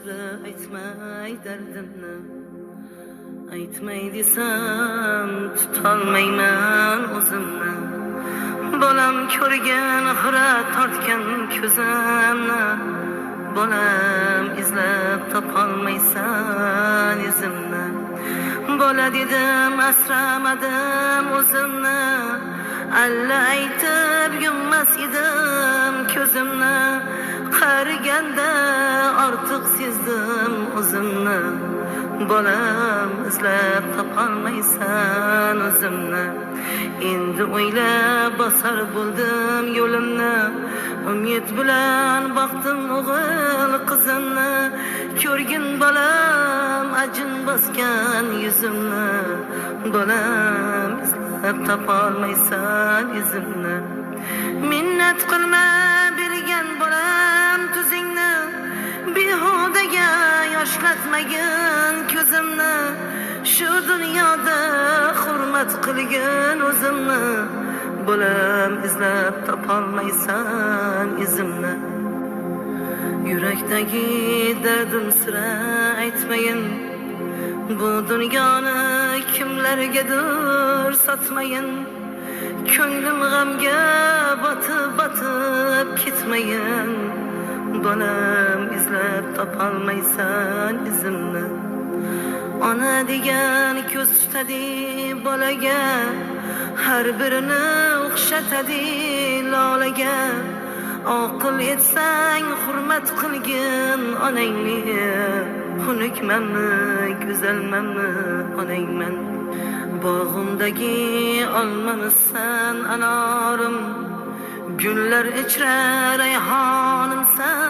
sira aytmay dardimni. Aytmay desam tutolmayman o'zimni. Bolam ko'rgan xira tortgan ko'zimni. Bolam izlab topolmaysan izimni. Bola dedim asramadim o'zimni. Alla aytib yummas edim ko'zimni. Qariganda ortiq sezdim o'zimni. Bolam izlab topolmaysan o'zimni. Endi o'ylab bosar bo'ldim yo'limni. Umid bilan boqdim o'g'il qizimni. Ko'rgin bolam ajin bosgan yuzimni. Bolam izlab topolmaysan izimni. Minnat qilma bergan bolam tuzingni. Behudaga yoshlatmagin ko'zimni. Shu dunyoda hurmat qilgin o'zimni. Bolam izlab topolmaysan izimni. Yurakdagi dardim sira aytmayin. Bu dunyoni kimlargadir sotmayin. Ko'nglim g'amga botib ketmayin. Bolam izlab topolmaysan izimni. Ona degan ko'z tutadi bolaga. Har birini o'xshatadi lolaga. Aql etsang hurmat qilgin onangni. Xunukmanmi, go'zalmanmi onangman. Bog'imdagi olmamisan anorim. Gullar ichra rayhonimsan.